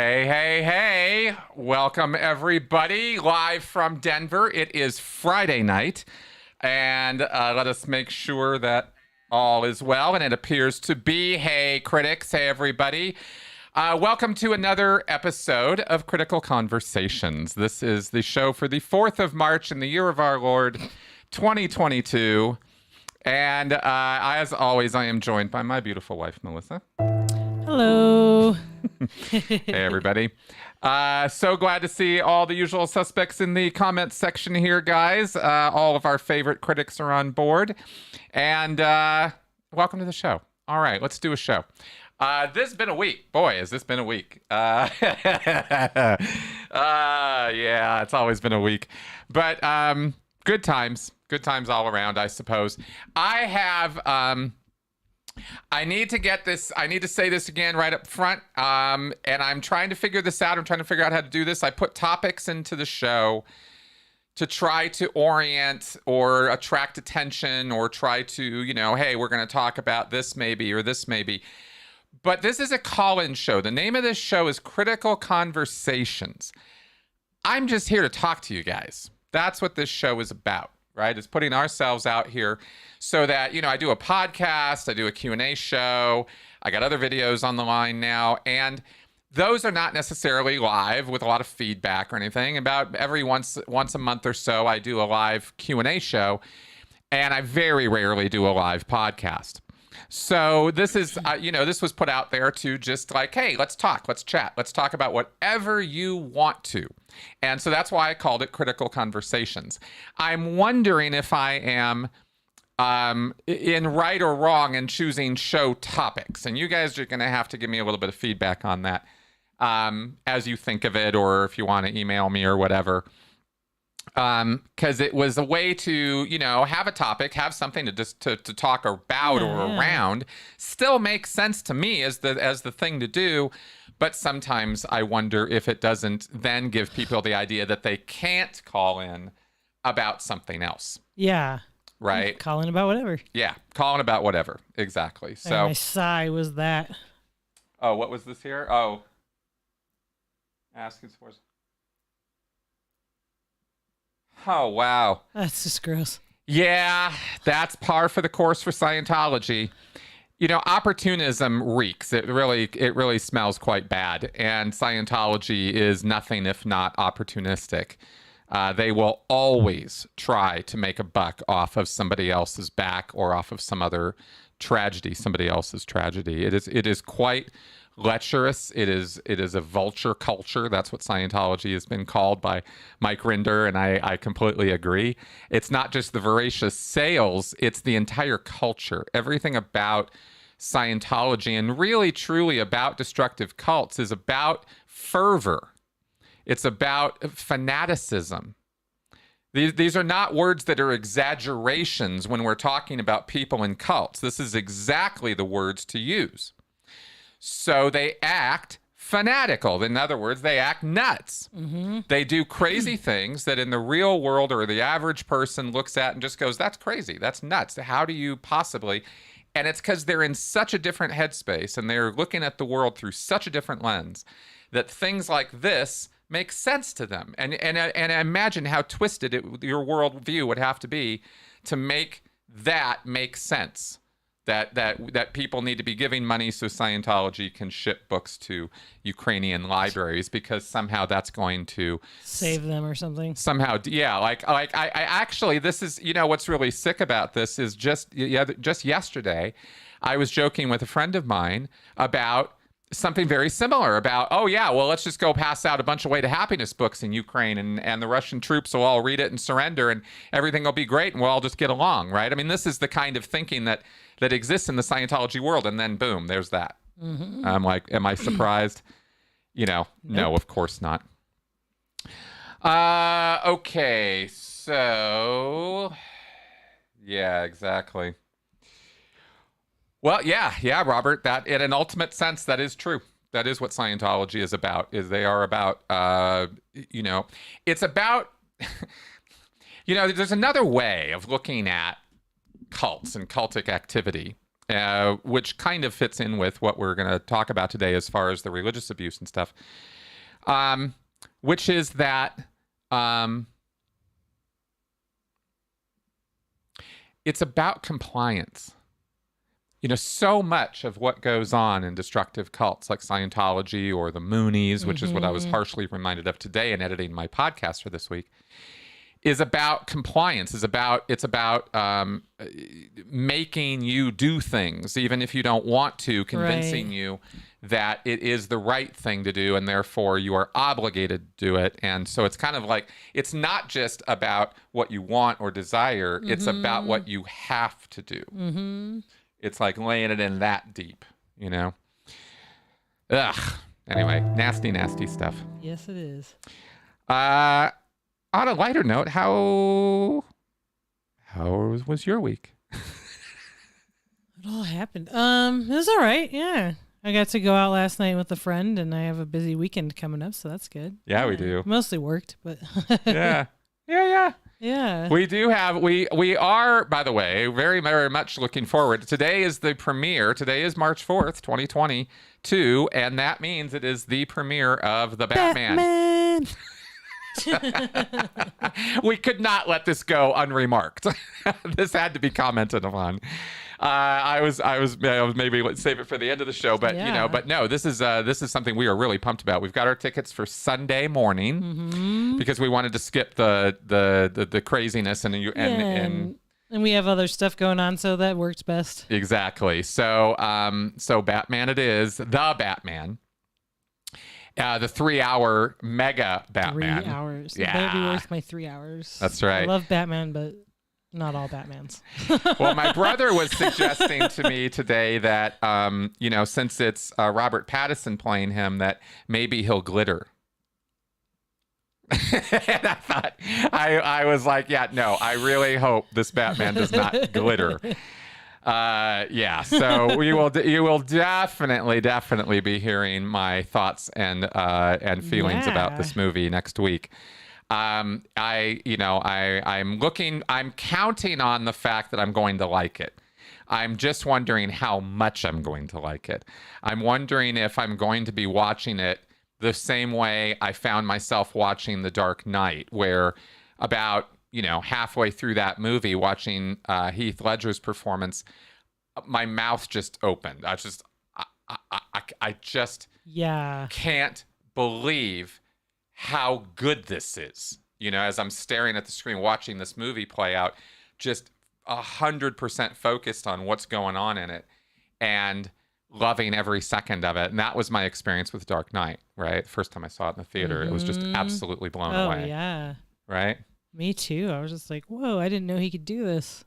Hey, hey, hey. Welcome, everybody, live from Denver. It is Friday night, and let us make sure that all is well, and it appears to be. Hey, critics. Hey, everybody. Welcome to another episode of Critical Conversations. This is the show for the 4th of March in the year of our Lord, 2022. And as always, I am joined by my beautiful wife, Melissa. Hello. Hey, everybody. So glad to see all the usual suspects in the comments section here, guys. All of our favorite critics are on board. And welcome to the show. All right, let's do a show. This has been a week. Boy, has this been a week. Yeah, it's always been a week. But good times. Good times all around, I suppose. I have... I need to get this. I need to say this again right up front. And I'm trying to figure this out. I'm trying to figure out how to do this. I put topics into the show to try to orient or attract attention or try to, hey, we're going to talk about this maybe or this maybe. But this is a call-in show. The name of this show is Critical Conversations. I'm just here to talk to you guys. That's what this show is about. Right? It's putting ourselves out here so that, I do a podcast, I do a Q&A show, I got other videos on the line now, and those are not necessarily live with a lot of feedback or anything. About every once a month or so, I do a live Q&A show, and I very rarely do a live podcast. So this is, this was put out there to just like, hey, let's talk, let's chat, let's talk about whatever you want to. And so that's why I called it Critical Conversations. I'm wondering if I am in right or wrong in choosing show topics. And you guys are going to have to give me a little bit of feedback on that as you think of it, or if you want to email me or whatever. Because it was a way to, have a topic, have something to just to talk about or around, still makes sense to me as the thing to do. But sometimes I wonder if it doesn't then give people the idea that they can't call in about something else. Yeah. Right? Calling about whatever. Yeah, calling about whatever. Exactly. And So my sigh was that. Oh, what was this here? Oh. Asking for... Oh, wow. That's just gross. Yeah, that's par for the course for Scientology. Opportunism reeks. It really smells quite bad. And Scientology is nothing if not opportunistic. They will always try to make a buck off of somebody else's back or off of some other tragedy, somebody else's tragedy. It is quite lecherous. It is a vulture culture. That's what Scientology has been called by Mike Rinder, and I completely agree. It's not just the voracious sales, it's the entire culture. Everything about Scientology and really truly about destructive cults is about fervor. It's about fanaticism. These are not words that are exaggerations when we're talking about people in cults. This is exactly the words to use. So they act fanatical. In other words, they act nuts. Mm-hmm. They do crazy things that in the real world or the average person looks at and just goes, that's crazy. That's nuts. How do you possibly? And it's because they're in such a different headspace and they're looking at the world through such a different lens that things like this make sense to them. And imagine how twisted your worldview would have to be to make that make sense. That people need to be giving money so Scientology can ship books to Ukrainian libraries because somehow that's going to save them or something. Somehow, yeah. Like I actually, this is, what's really sick about this is just yesterday, I was joking with a friend of mine about something very similar about, oh yeah, well, let's just go pass out a bunch of Way to Happiness books in Ukraine and the Russian troops will all read it and surrender and everything will be great and we'll all just get along, right? I mean, this is the kind of thinking that exists in the Scientology world, and then boom, there's that. Mm-hmm. I'm like, am I surprised? No, of course not. Okay, so yeah, exactly. Well, yeah, Robert, that in an ultimate sense, that is true. That is what Scientology is about, is they are about, it's about, there's another way of looking at cults and cultic activity. which kind of fits in with what we're going to talk about today as far as the religious abuse and stuff, which is that it's about compliance. So much of what goes on in destructive cults like Scientology or the Moonies, which is what I was harshly reminded of today in editing my podcast for this week, is about compliance. It's about making you do things, even if you don't want to, convincing you that it is the right thing to do, and therefore you are obligated to do it. And so it's kind of like, it's not just about what you want or desire, it's about what you have to do. It's like laying it in that deep, Ugh. Anyway, nasty, nasty stuff. Yes, it is. On a lighter note, how was your week? It all happened. It was all right. Yeah, I got to go out last night with a friend, and I have a busy weekend coming up, so that's good. Yeah, we do. Mostly worked, but Yeah. We do have, we are, by the way, very, very much looking forward. Today is the premiere. Today is March 4th, 2022, and that means it is the premiere of The Batman. We could not let this go unremarked. This had to be commented upon. I was maybe let's save it for the end of the show, but but no, this is something we are really pumped about. We've got our tickets for Sunday morning because we wanted to skip the craziness and we have other stuff going on, so that works best. Exactly. So Batman it is, the Batman. The 3-hour mega Batman. 3 hours. Yeah. It better be worth my 3 hours. That's right. I love Batman, but not all Batmans. Well, my brother was suggesting to me today that, since it's Robert Pattinson playing him, that maybe he'll glitter. And I thought, I was like, yeah, no, I really hope this Batman does not glitter. So you will definitely be hearing my thoughts and feelings about this movie next week. I'm counting on the fact that I'm going to like it. I'm just wondering how much I'm going to like it. I'm wondering if I'm going to be watching it the same way I found myself watching The Dark Knight, where about halfway through that movie, watching Heath Ledger's performance, my mouth just opened. I just can't believe how good this is. As I'm staring at the screen, watching this movie play out, just 100% focused on what's going on in it and loving every second of it. And that was my experience with Dark Knight, right? First time I saw it in the theater, it was just absolutely blown away. Oh, yeah. Right? Me too. I was just like, whoa, I didn't know he could do this.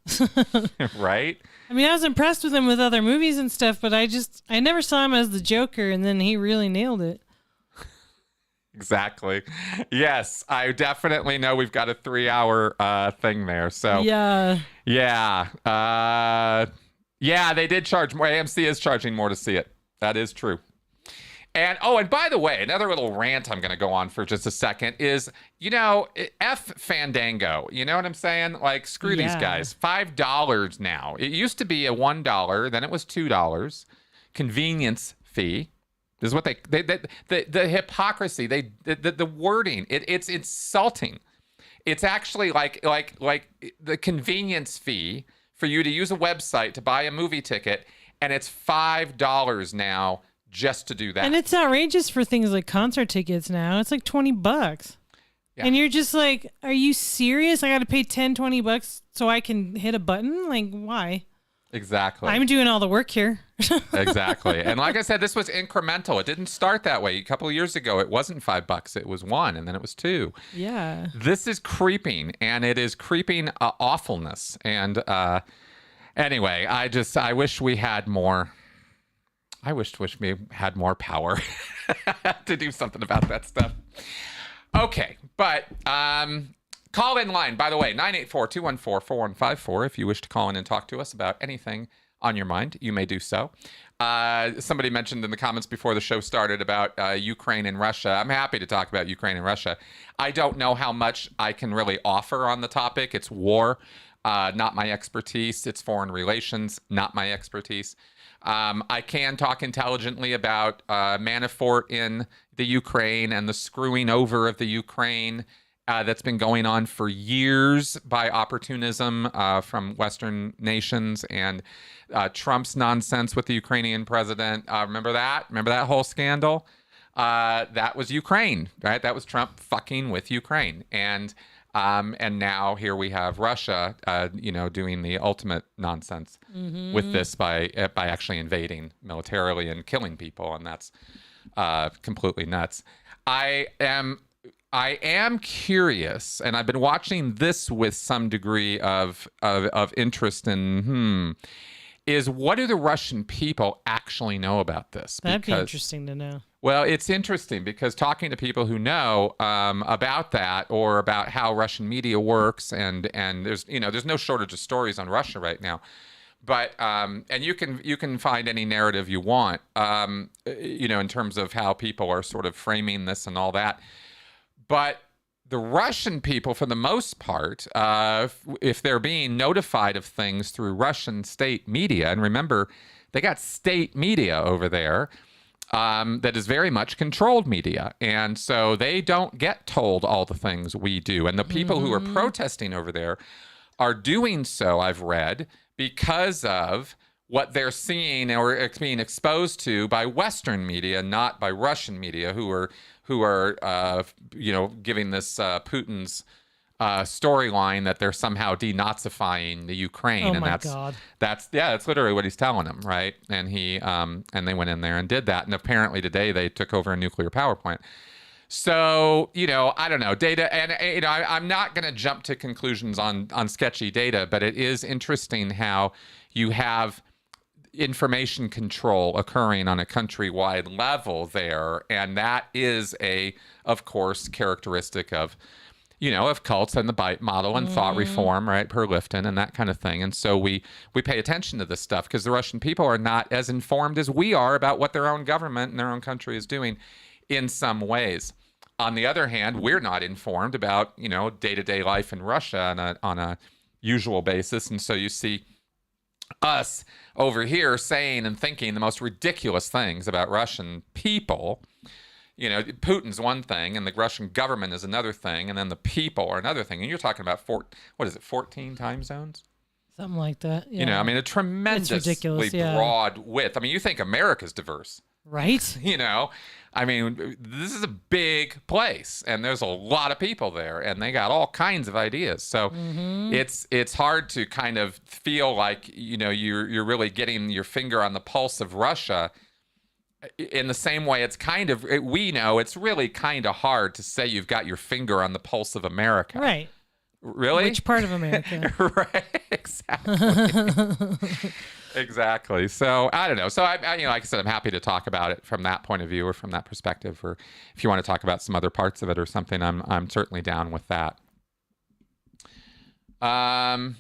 Right? I mean, I was impressed with him with other movies and stuff, but I never saw him as the Joker, and then he really nailed it. Exactly. Yes, I definitely know we've got a 3-hour thing there. So yeah. They did charge more. AMC is charging more to see it. That is true. And by the way, another little rant I'm going to go on for just a second is, F Fandango. You know what I'm saying? Like, screw these guys. $5 now. It used to be a $1, then it was $2. Convenience fee. This is what the hypocrisy, the wording, it's insulting. It's actually like the convenience fee for you to use a website to buy a movie ticket, and it's $5 now just to do that. And it's outrageous for things like concert tickets now. It's like $20. Yeah. And you're just like, are you serious? I got to pay $10-$20 so I can hit a button? Like, why? Exactly. I'm doing all the work here. Exactly. And like I said, this was incremental. It didn't start that way. A couple of years ago, it wasn't $5. It was $1, and then it was $2. Yeah. This is creeping, and it is creeping awfulness. And anyway, I wish we had more. I wish we had more power to do something about that stuff. Okay, but call in line, by the way, 984-214-4154. If you wish to call in and talk to us about anything on your mind, you may do so. Somebody mentioned in the comments before the show started about Ukraine and Russia. I'm happy to talk about Ukraine and Russia. I don't know how much I can really offer on the topic. It's war. Not my expertise. It's foreign relations, not my expertise. I can talk intelligently about Manafort in the Ukraine and the screwing over of the Ukraine that's been going on for years by opportunism from Western nations, and Trump's nonsense with the Ukrainian president. Remember that? Remember that whole scandal? That was Ukraine, right? That was Trump fucking with Ukraine. And now here we have Russia, doing the ultimate nonsense with this by actually invading militarily and killing people, and that's completely nuts. I am curious, and I've been watching this with some degree of interest in is what do the Russian people actually know about this? That'd be interesting to know. Well, it's interesting because talking to people who know about that, or about how Russian media works, and there's no shortage of stories on Russia right now, but and you can find any narrative you want, in terms of how people are sort of framing this and all that, but the Russian people, for the most part, if they're being notified of things through Russian state media, and remember, they got state media over there. That is very much controlled media. And so they don't get told all the things we do. And the people who are protesting over there are doing so, I've read, because of what they're seeing or being exposed to by Western media, not by Russian media, who are giving this Putin's storyline that they're somehow denazifying the Ukraine. Oh, and that's literally what he's telling them, right? And and they went in there and did that. And apparently today they took over a nuclear power plant. So, I don't know, data, and I'm not going to jump to conclusions on sketchy data, but it is interesting how you have information control occurring on a countrywide level there, and that is of course, characteristic of cults and the Bite model and thought reform, right, per Lifton and that kind of thing. And so we pay attention to this stuff because the Russian people are not as informed as we are about what their own government and their own country is doing in some ways. On the other hand, we're not informed about, day-to-day life in Russia on a usual basis. And so you see us over here saying and thinking the most ridiculous things about Russian people. Putin's one thing, and the Russian government is another thing, and then the people are another thing. And you're talking about 14 time zones? Something like that. Yeah. A tremendously broad width. You think America's diverse. Right. This is a big place, and there's a lot of people there, and they got all kinds of ideas. So it's hard to kind of feel like, you're really getting your finger on the pulse of Russia. In the same way, we know it's really kind of hard to say you've got your finger on the pulse of America. Right. Really? Which part of America? Right. Exactly. Exactly. So I don't know. So like I said, I'm happy to talk about it from that point of view or from that perspective, or if you want to talk about some other parts of it or something, I'm certainly down with that.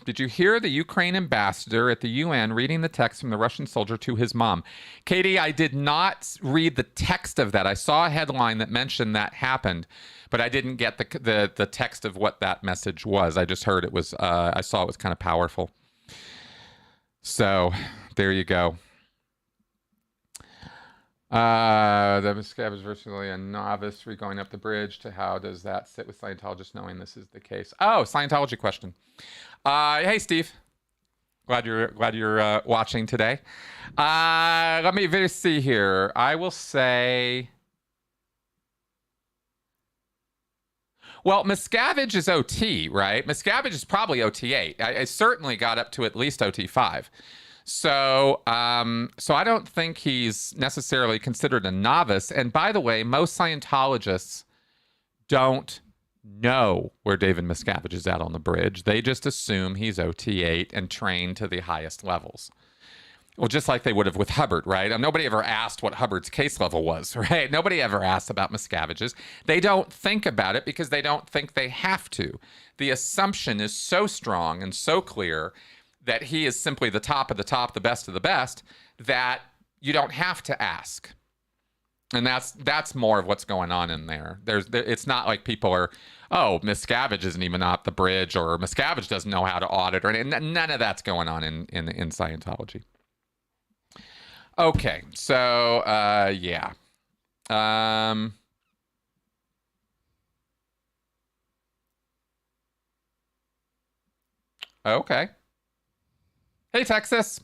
Did you hear the Ukraine ambassador at the UN reading the text from the Russian soldier to his mom? Katie, I did not read the text of that. I saw a headline that mentioned that happened, but I didn't get the text of what that message was. I just heard it was, I saw it was kind of powerful. So there you go. The Miscab is virtually a novice going up the bridge to how does that sit with Scientologists knowing this is the case? Oh, Scientology question. Hey, Steve. Glad you're watching today. Let me see here. I will say, well, Miscavige is OT, right? Miscavige is probably OT8. I certainly got up to at least OT5. So I don't think he's necessarily considered a novice. And by the way, most Scientologists don't know where David Miscavige is at on the bridge. They just assume he's OT8 and trained to the highest levels. Well, just like they would have with Hubbard, right? Nobody ever asked what Hubbard's case level was, right? Nobody ever asked about Miscavige's. They don't think about it because they don't think they have to. The assumption is so strong and so clear that he is simply the top of the top, the best of the best, that you don't have to ask. And that's more of what's going on in there. It's not like people are, oh, Miscavige isn't even off the bridge, or Miscavige doesn't know how to audit, or anything. None of that's going on in Scientology. Okay, so yeah. Okay. Hey, Texas.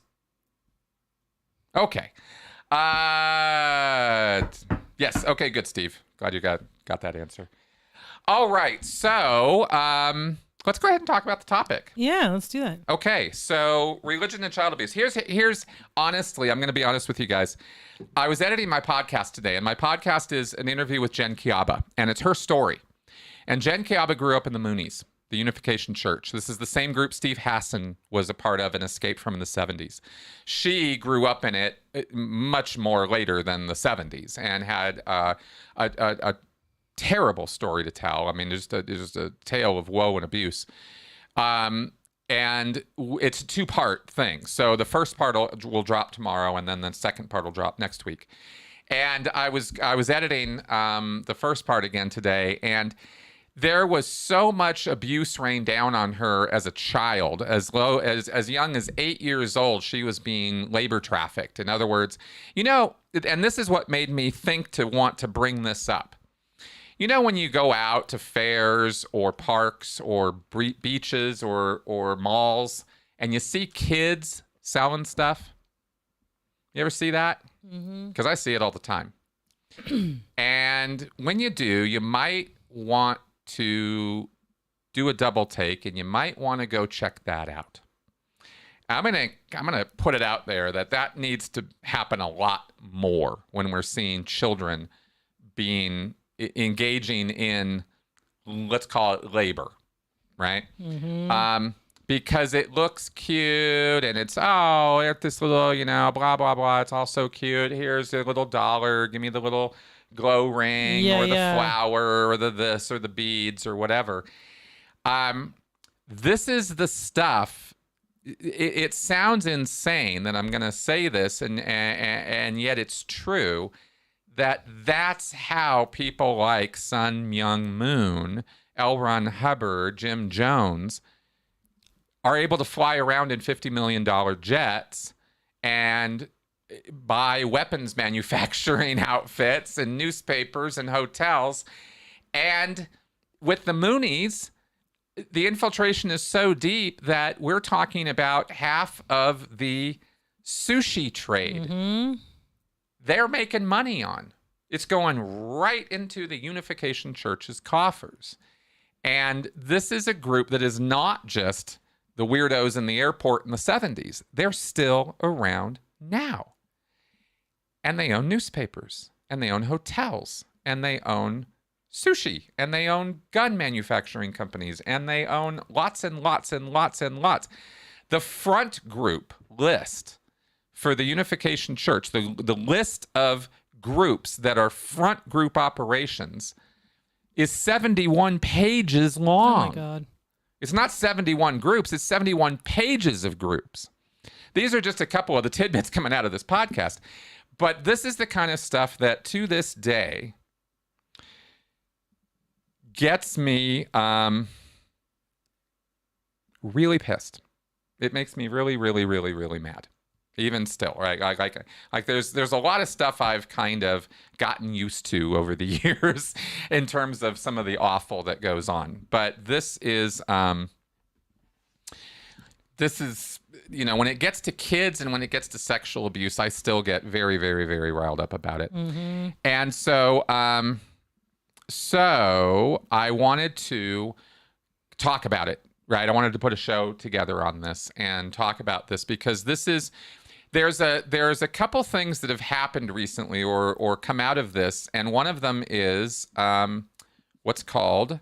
Okay. Yes. Okay. Good, Steve. Glad you got that answer. All right. So, let's go ahead and talk about the topic. Yeah, let's do that. Okay. So, religion and child abuse. Here's honestly, I'm going to be honest with you guys. I was editing my podcast today, and my podcast is an interview with Jen Kiaba, and it's her story. And Jen Kiaba grew up in the Moonies, the Unification Church. This is the same group Steve Hassan was a part of and escaped from in the 70s. She grew up in it much more later than the 70s and had a terrible story to tell. I mean, there's just a tale of woe and abuse. And it's a two-part thing. So the first part will drop tomorrow, and then the second part will drop next week. And I was editing the first part again today, and there was so much abuse rained down on her as a child. As young as 8 years old, she was being labor trafficked. In other words, and this is what made me think to want to bring this up. When you go out to fairs or parks or beaches or malls and you see kids selling stuff, you ever see that? Because I see it all the time. And when you do, you might want to do a double take, and you might want to go check that out. I'm gonna put it out there that needs to happen a lot more when we're seeing children engaging in, let's call it, labor, right? Because it looks cute, and it's this little, blah blah blah. It's all so cute. Here's a little dollar. Give me the little glow ring, or the flower, or the this, or the beads, or whatever. This is the stuff. It sounds insane that I'm going to say this, and yet it's true, that's how people like Sun Myung Moon, L. Ron Hubbard, Jim Jones are able to fly around in $50 million jets and buy weapons manufacturing outfits and newspapers and hotels. And with the Moonies, the infiltration is so deep that we're talking about half of the sushi trade they're making money on. It's going right into the Unification Church's coffers. And this is a group that is not just the weirdos in the airport in the 70s. They're still around now. And they own newspapers, and they own hotels, and they own sushi, and they own gun manufacturing companies, and they own lots and lots and lots and lots. The front group list for the Unification Church, the list of groups that are front group operations, is 71 pages long. Oh my God. It's not 71 groups, it's 71 pages of groups. These are just a couple of the tidbits coming out of this podcast. But this is the kind of stuff that, to this day, gets me really pissed. It makes me really, really, really, really mad. Even still, right? Like there's a lot of stuff I've kind of gotten used to over the years in terms of some of the awful that goes on. But this is when it gets to kids and when it gets to sexual abuse, I still get very, very, very riled up about it. And so I wanted to talk about it, right? I wanted to put a show together on this and talk about this because there's a couple things that have happened recently or come out of this, and one of them is what's called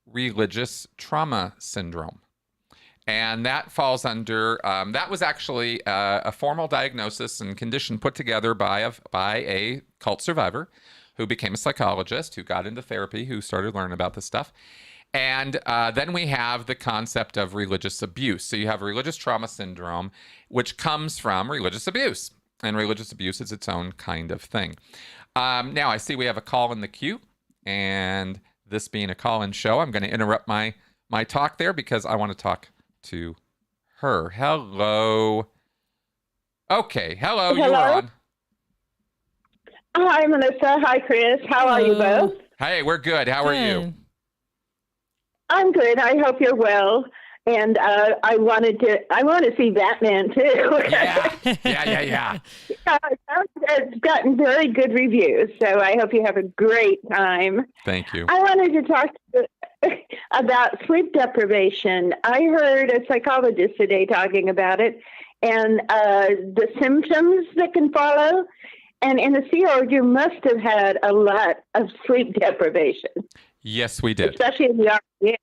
religious trauma syndrome. And that falls under, that was actually a formal diagnosis and condition put together by a cult survivor who became a psychologist, who got into therapy, who started learning about this stuff. And then we have the concept of religious abuse. So you have religious trauma syndrome, which comes from religious abuse. and religious abuse is its own kind of thing. Now, I see we have a call in the queue, and this being a call-in show, I'm going to interrupt my talk there because I want to talk to her. Hello. Okay, hello. You are on. Hi, Melissa. Hi, Chris. How are you both? Hey, we're good. How are you? I'm good. I hope you're well. And I want to see Batman too. Yeah. It's gotten very good reviews, so I hope you have a great time. Thank you. I wanted to talk about sleep deprivation. I heard a psychologist today talking about it and the symptoms that can follow. And in the Sea Org, you must have had a lot of sleep deprivation. Yes, we did. Especially in the army.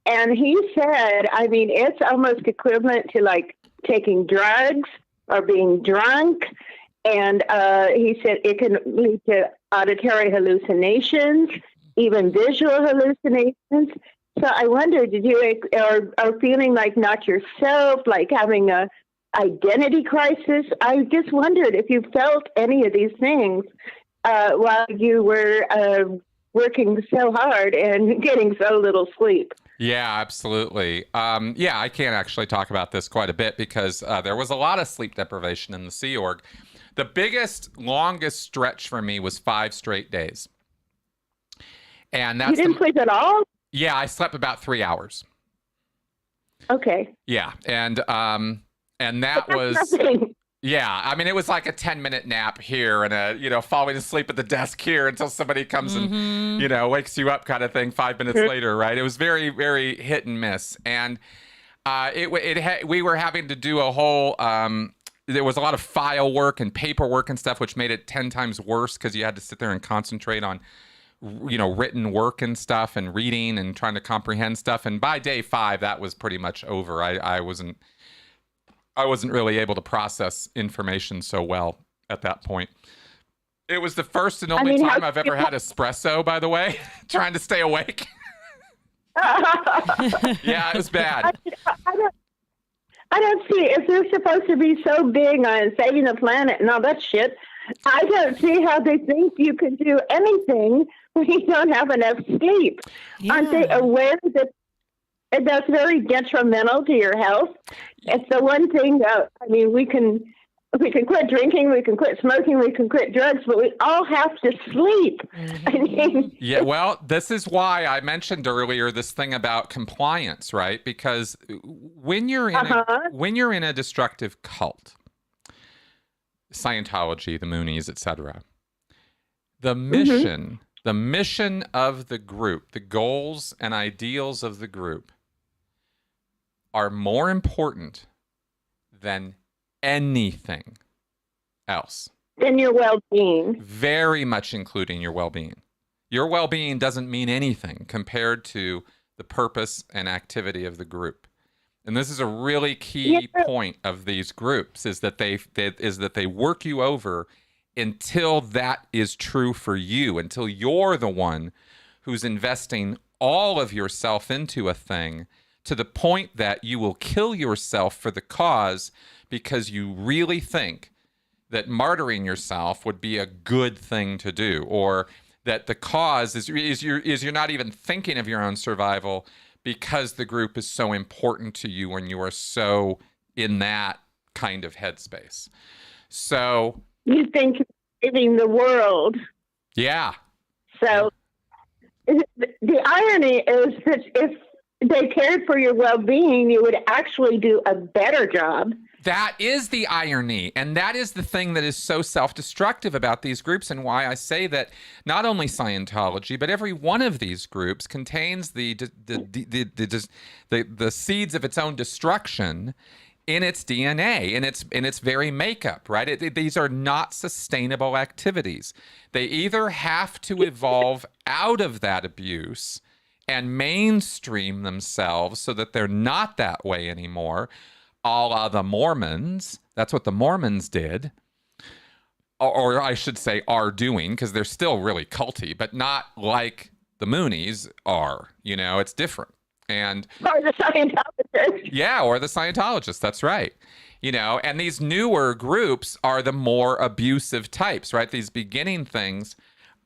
And he said, I mean, it's almost equivalent to like taking drugs or being drunk. And he said it can lead to auditory hallucinations, even visual hallucinations. So I wonder, did you are feeling like not yourself, like having a identity crisis? I just wondered if you felt any of these things while you were working so hard and getting so little sleep. Yeah, absolutely. I can actually talk about this quite a bit because there was a lot of sleep deprivation in the Sea Org. The biggest, longest stretch for me was 5 straight days. And that's you didn't sleep at all? Yeah, I slept about 3 hours. Okay. Yeah, and that was yeah. I mean, it was like a 10-minute nap here and falling asleep at the desk here until somebody comes and wakes you up kind of thing 5 minutes later, right? It was very, very hit and miss, and we were having to do a whole. There was a lot of file work and paperwork and stuff, which made it 10 times worse because you had to sit there and concentrate on written work and stuff and reading and trying to comprehend stuff. And by day 5, that was pretty much over. I wasn't really able to process information so well at that point. It was the first and only time I've ever had espresso, by the way, trying to stay awake. Yeah, it was bad. I don't see, if they're supposed to be so big on saving the planet and all that shit, I don't see how they think you can do anything when you don't have enough sleep. Yeah. Aren't they aware that that's very detrimental to your health? It's the one thing, we can quit drinking, we can quit smoking, we can quit drugs, but we all have to sleep. Yeah, well, this is why I mentioned earlier this thing about compliance, right? Because when you're in a destructive cult, Scientology, the Moonies, etc., the mission of the group, the goals and ideals of the group are more important than anything else. Than your well-being. Very much including your well-being. Your well-being doesn't mean anything compared to the purpose and activity of the group. And this is a really key point of these groups, is that they work you over until that is true for you, until you're the one who's investing all of yourself into a thing to the point that you will kill yourself for the cause because you really think that martyring yourself would be a good thing to do, or that the cause is you're not even thinking of your own survival because the group is so important to you when you are so in that kind of headspace. So you think you're saving the world. Yeah. So the irony is that if they cared for your well-being, you would actually do a better job. That is the irony, and that is the thing that is so self-destructive about these groups, and why I say that not only Scientology, but every one of these groups contains the seeds of its own destruction in its DNA, in its very makeup, right? These are not sustainable activities. They either have to evolve out of that abuse and mainstream themselves so that they're not that way anymore, a la the Mormons. That's what the Mormons did. Or I should say are doing, because they're still really culty, but not like the Moonies are. It's different. And Or the Scientologists. yeah, or the Scientologists. That's right. And these newer groups are the more abusive types, right? These beginning things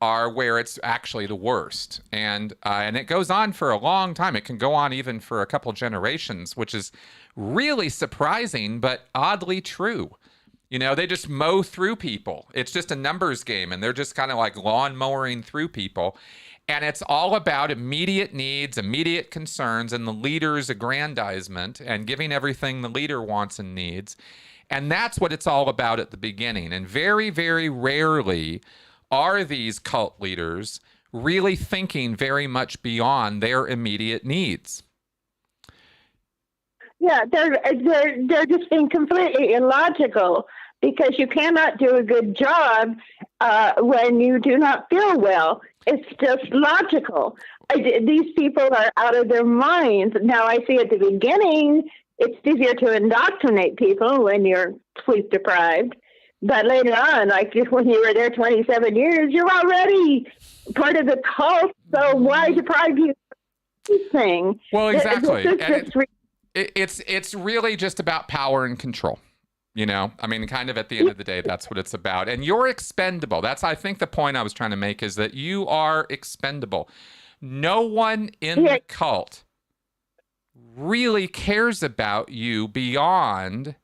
are where it's actually the worst. And it goes on for a long time. It can go on even for a couple generations, which is really surprising, but oddly true. They just mow through people. It's just a numbers game, and they're just kind of like lawn mowing through people. And it's all about immediate needs, immediate concerns, and the leader's aggrandizement and giving everything the leader wants and needs. And that's what it's all about at the beginning. And very, very rarely are these cult leaders really thinking very much beyond their immediate needs. Yeah, they're just being completely illogical, because you cannot do a good job when you do not feel well. It's just logical. These people are out of their minds. Now, I see at the beginning, it's easier to indoctrinate people when you're sleep deprived. But later on, like when you were there 27 years, you're already part of the cult. So why deprive you of anything? Well, exactly. It's really just about power and control. I mean, kind of at the end of the day, that's what it's about. And you're expendable. That's, I think, the point I was trying to make, is that you are expendable. No one in the cult really cares about you beyond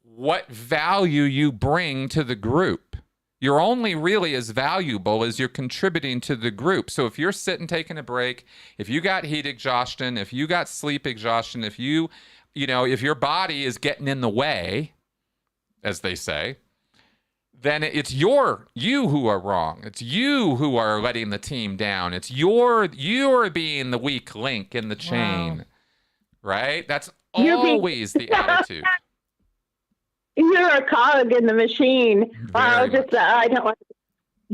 what value you bring to the group. You're only really as valuable as you're contributing to the group. So if you're sitting taking a break, if you got heat exhaustion, if you got sleep exhaustion, if if your body is getting in the way, as they say, then it's you who are wrong. It's you who are letting the team down. It's you're being the weak link in the chain, right? That's always the attitude. You're a cog in the machine. I don't want to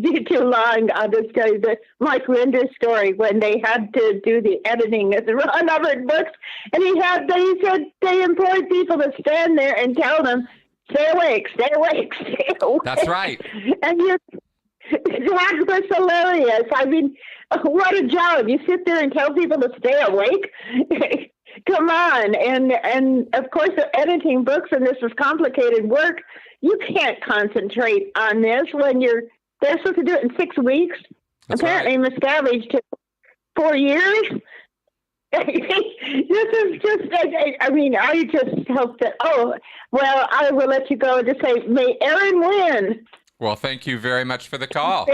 be too long. I'll just tell you the Mike Linder story, when they had to do the editing of the unnumbered books, and he said they employed people to stand there and tell them, stay awake, stay awake, stay awake. That's right. And that was hilarious. I mean, what a job. You sit there and tell people to stay awake? Come on. And of course, editing books, and this is complicated work. You can't concentrate on this when they're supposed to do it in 6 weeks. That's apparently right. Miscavige took 4 years. This is just, I just hope that, I will let you go and just say, may Aaron win. Well, thank you very much for the call.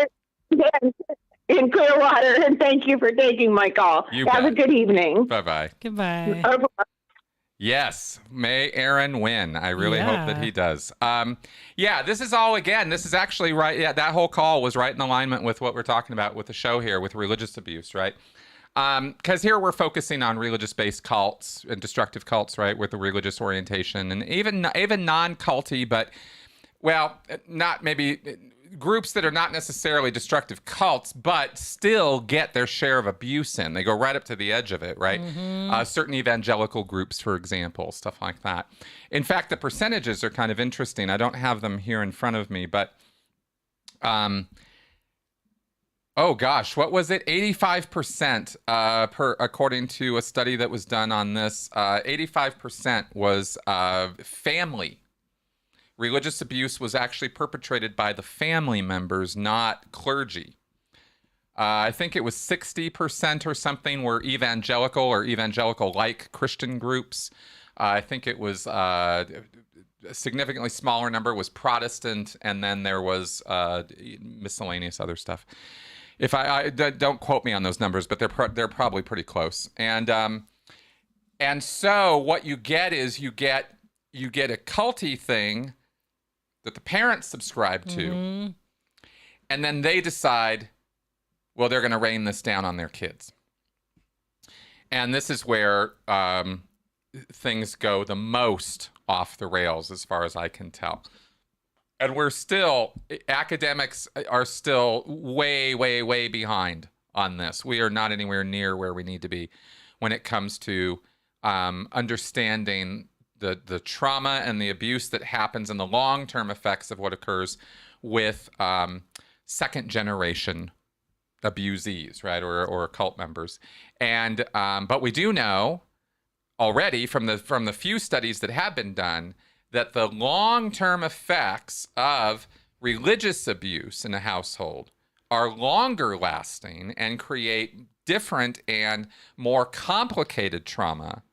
In Clearwater, and thank you for taking my call. Have a good evening. Bye-bye. Goodbye. Yes, may Aaron win. I really hope that he does. This is all, again, this is actually right. Yeah, that whole call was right in alignment with what we're talking about with the show here, with religious abuse, right? Because here we're focusing on religious-based cults and destructive cults, right, with the religious orientation, and even non-culty, but, well, not maybe groups that are not necessarily destructive cults, but still get their share of abuse in. They go right up to the edge of it, right? Mm-hmm. Certain evangelical groups, for example, stuff like that. In fact, the percentages are kind of interesting. I don't have them here in front of me, but oh gosh, what was it? 85% according to a study that was done on this, 85% was family. Religious abuse was actually perpetrated by the family members, not clergy. I think it was 60% or something were evangelical or evangelical-like Christian groups. I think it was a significantly smaller number was Protestant, and then there was miscellaneous other stuff. If I don't quote me on those numbers, but they're probably pretty close. And so what you get is you get a culty thing that the parents subscribe to, mm-hmm. and then they decide, well, they're going to rain this down on their kids. And this is where things go the most off the rails, as far as I can tell. And academics are still way, way, way behind on this. We are not anywhere near where we need to be when it comes to understanding the trauma and the abuse that happens and the long-term effects of what occurs with second-generation abusees, right, or cult members. And but we do know already from the few studies that have been done that the long-term effects of religious abuse in a household are longer lasting and create different and more complicated trauma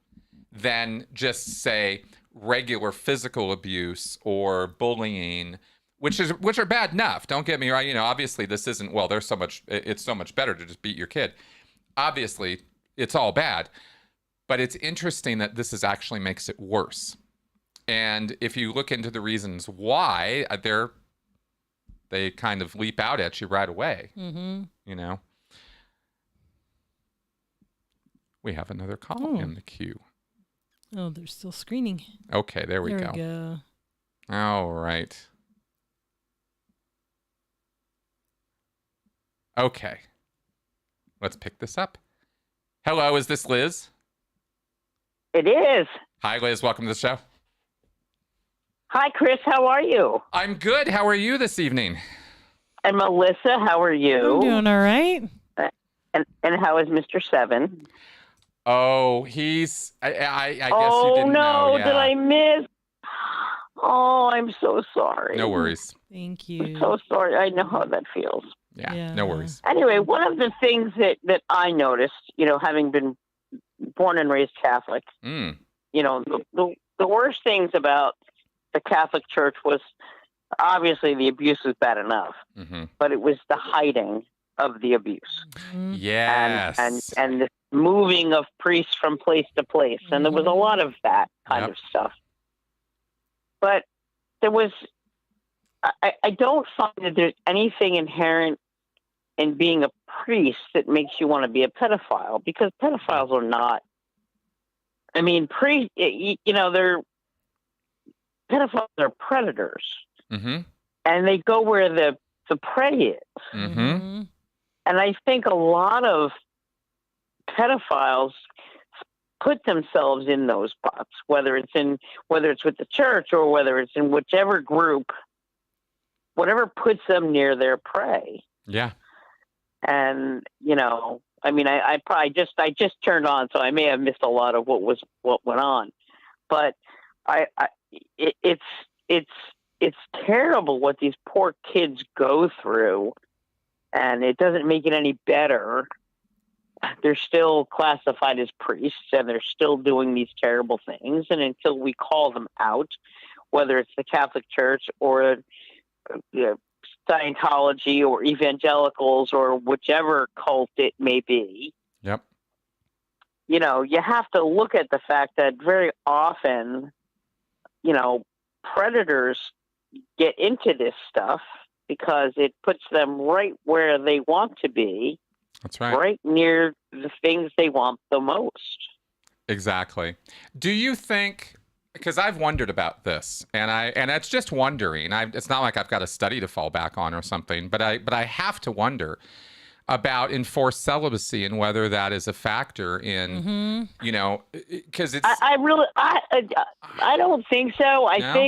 than just, say, regular physical abuse or bullying, which are bad enough. Don't get me wrong. You know, obviously this isn't, well, it's so much better to just beat your kid. Obviously, it's all bad. But it's interesting that this actually makes it worse. And if you look into the reasons why, they kind of leap out at you right away. Mm-hmm. You know? We have another call in the queue. Oh, they're still screening. Okay, there we go. All right. Okay. Let's pick this up. Hello, is this Liz? It is. Hi, Liz. Welcome to the show. Hi, Chris. How are you? I'm good. How are you this evening? And Melissa, how are you? I'm doing all right. And how is Mr. Seven? Oh, he's. I guess oh, you didn't know. Yeah. Did I miss? Oh, I'm so sorry. No worries. Thank you. I'm so sorry. I know how that feels. Yeah. No worries. Anyway, one of the things that I noticed, you know, having been born and raised Catholic, you know, the worst things about the Catholic Church was obviously the abuse was bad enough, but it was the hiding of the abuse. Yes. And the moving of priests from place to place. And there was a lot of that kind of stuff. But there was, I don't find that there's anything inherent in being a priest that makes you want to be a pedophile, because pedophiles are not, I mean, you know, pedophiles are predators. And they go where the prey is. And I think a lot of pedophiles put themselves in those spots, whether it's with the church or whether it's in whichever group, whatever puts them near their prey. Yeah. And, you know, I mean, I just turned on, so I may have missed a lot of what went on, but it's terrible what these poor kids go through, and it doesn't make it any better. They're still classified as priests, and they're still doing these terrible things. And until we call them out, whether it's the Catholic Church or Scientology or evangelicals or whichever cult it may be, you know, you have to look at the fact that very often, you know, predators get into this stuff because it puts them right where they want to be. That's right. Right near the things they want the most. Exactly. Do you think, because I've wondered about this, and it's just wondering. It's not like I've got a study to fall back on or something, but I have to wonder about enforced celibacy and whether that is a factor in, you know, because it's. I don't think so. I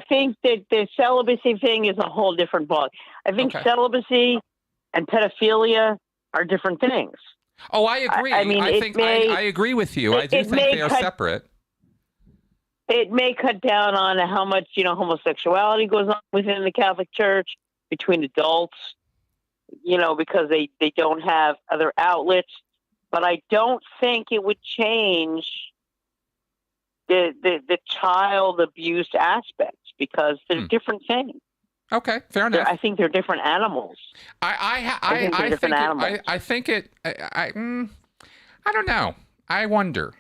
think that the celibacy thing is a whole different ball. I think celibacy and pedophilia are different things. Oh, I agree. I mean, I agree with you. I do think they are separate. It may cut down on how much, you know, homosexuality goes on within the Catholic Church between adults, you know, because they don't have other outlets. But I don't think it would change the child abuse aspects, because they're different things. Okay, fair enough. I think they're different animals. I don't know. I wonder.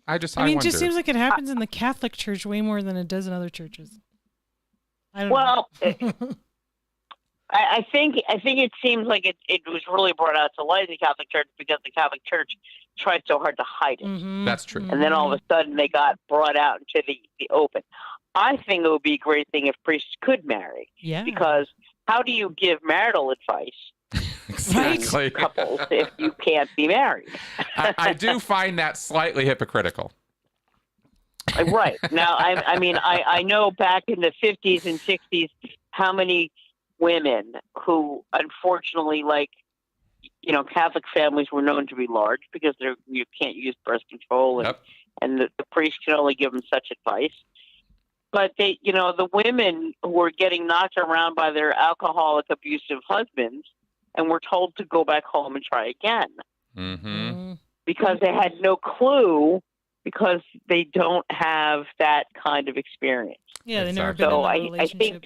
I mean, it just seems like it happens in the Catholic Church way more than it does in other churches. I don't know. I think it seems like it was really brought out to light in the Catholic Church because the Catholic Church tried so hard to hide it. That's true. And then all of a sudden they got brought out into the open. I think it would be a great thing if priests could marry. Yeah. Because how do you give marital advice exactly. to couples if you can't be married? I do find that slightly hypocritical. Right. Now, I know back in the 50s and 60s how many women who unfortunately, like, Catholic families were known to be large because you can't use birth control, and the priest can only give them such advice. But the women who were getting knocked around by their alcoholic, abusive husbands, and were told to go back home and try again, because they had no clue, because they don't have that kind of experience. Yeah, they've never been in a relationship.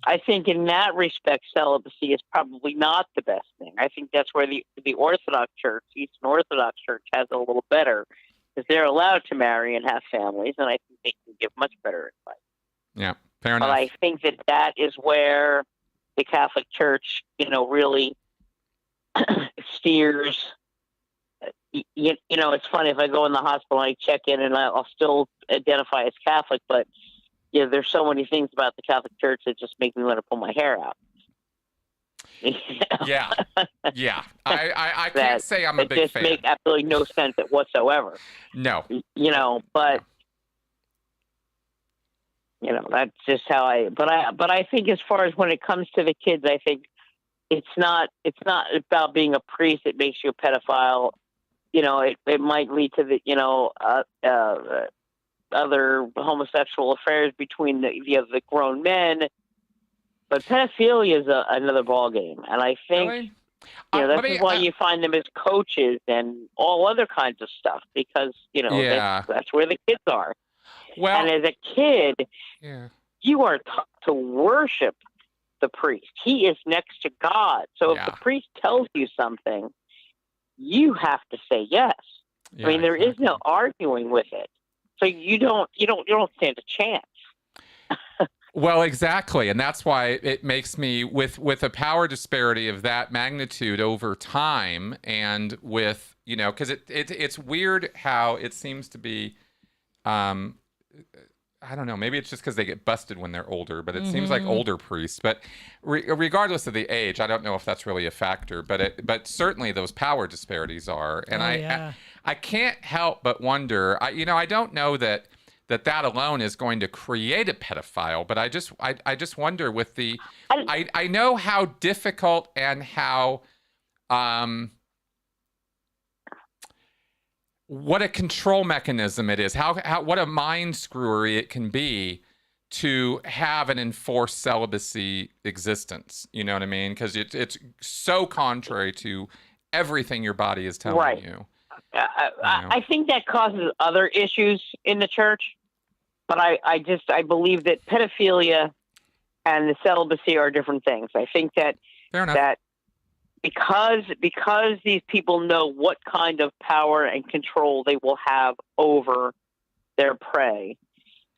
I think in that respect, celibacy is probably not the best thing. I think that's where the Orthodox Church, Eastern Orthodox Church, has it a little better, because they're allowed to marry and have families, and I think they can give much better advice. Yeah, fair enough. But I think that is where the Catholic Church, really steers. It's funny, if I go in the hospital and I check in, and I'll still identify as Catholic, but there's so many things about the Catholic Church that just make me want to pull my hair out. Yeah. I can't say I'm a big fan. It just makes absolutely no sense whatsoever. No. But that's just how I. But I think as far as when it comes to the kids, I think it's not about being a priest that makes you a pedophile. It might lead to the other homosexual affairs between the grown men, but pedophilia is another ballgame, and I think that's why you find them as coaches and all other kinds of stuff, because that's where the kids are. Well, and as a kid, you are taught to worship the priest. He is next to God, so if the priest tells you something, you have to say yes. I mean, there is no arguing with it. So you don't stand a chance. Well, exactly, and that's why it makes me, with a power disparity of that magnitude over time, and with because it's weird how it seems to be. I don't know. Maybe it's just because they get busted when they're older, but it seems like older priests. But regardless of the age, I don't know if that's really a factor. But certainly those power disparities are, and I can't help but wonder. I don't know that alone is going to create a pedophile, but I just wonder with the. I know how difficult and how what a control mechanism it is, how what a mind screwery it can be to have an enforced celibacy existence. You know what I mean? Because it's so contrary to everything your body is telling you. I think that causes other issues in the church, but I believe that pedophilia and the celibacy are different things. I think that because these people know what kind of power and control they will have over their prey,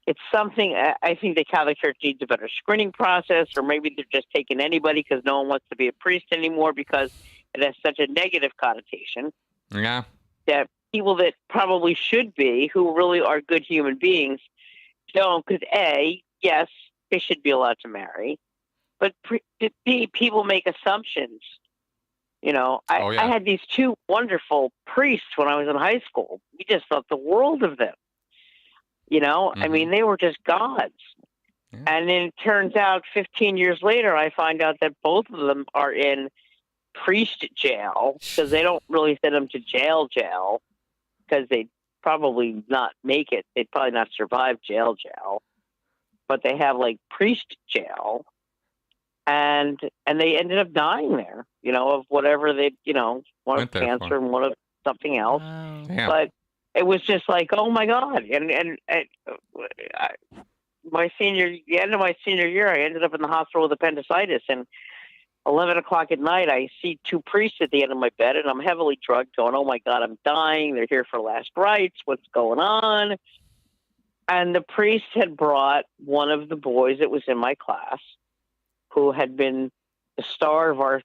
it's something I think the Catholic Church needs a better screening process, or maybe they're just taking anybody because no one wants to be a priest anymore because it has such a negative connotation. Yeah. That people that probably should be, who really are good human beings, don't, because yes, they should be allowed to marry, but people make assumptions. I had these two wonderful priests when I was in high school. We just thought the world of them. I mean, they were just gods. Yeah. And then it turns out 15 years later, I find out that both of them are in priest jail, because they don't really send them to jail, because they'd probably not make it. They'd probably not survive jail. But they have like priest jail. And they ended up dying there, of whatever they, one of cancer and one of something else. Wow. But it was just like, oh my God. And the end of my senior year, I ended up in the hospital with appendicitis, and 11 o'clock at night, I see two priests at the end of my bed, and I'm heavily drugged, going, oh my God, I'm dying. They're here for last rites. What's going on? And the priest had brought one of the boys that was in my class, who had been the star of our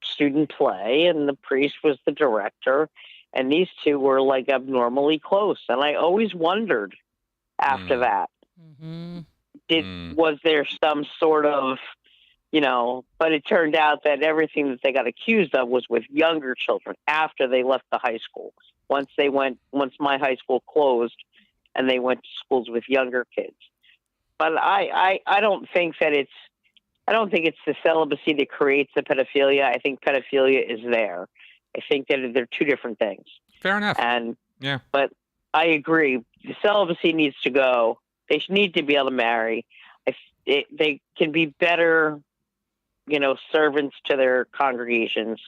student play, and the priest was the director, and these two were like abnormally close. And I always wondered after that, was there some sort of, but it turned out that everything that they got accused of was with younger children after they left the high school. Once my high school closed and they went to schools with younger kids. But I don't think that I don't think it's the celibacy that creates the pedophilia. I think pedophilia is there. I think that they're two different things. Fair enough. And yeah, but I agree. The celibacy needs to go. They need to be able to marry. They can be better, servants to their congregations.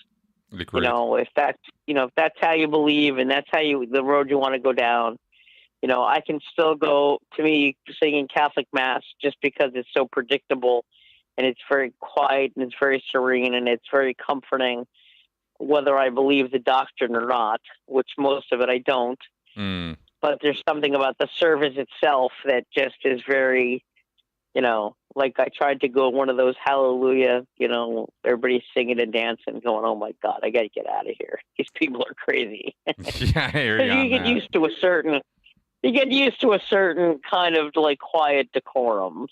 agreed. If that's how you believe and that's how the road you want to go down. I can still go, to me, singing Catholic Mass just because it's so predictable and it's very quiet and it's very serene and it's very comforting, whether I believe the doctrine or not, which most of it I don't. Mm. But there's something about the service itself that just is very, like I tried to go one of those hallelujah, everybody's singing and dancing going, oh my God, I got to get out of here. These people are crazy. Yeah, I hear you. You get used to a certain kind of like quiet decorum.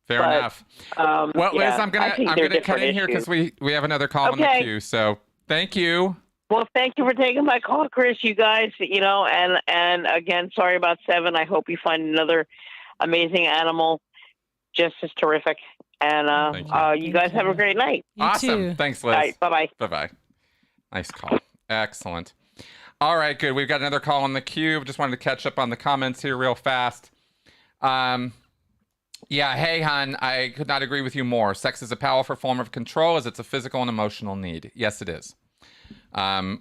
Fair enough. Well, Liz, I'm gonna cut in here because we have another call in the queue. So thank you. Well, thank you for taking my call, Chris. You guys, and again, sorry about Seven. I hope you find another amazing animal just as terrific. And you guys have a great night. Awesome. Thanks, Liz. All right, bye-bye. Bye-bye. Nice call. Excellent. All right, good. We've got another call in the queue. Just wanted to catch up on the comments here real fast. Yeah, hey, hon, I could not agree with you more. Sex is a powerful form of control as it's a physical and emotional need. Yes, it is.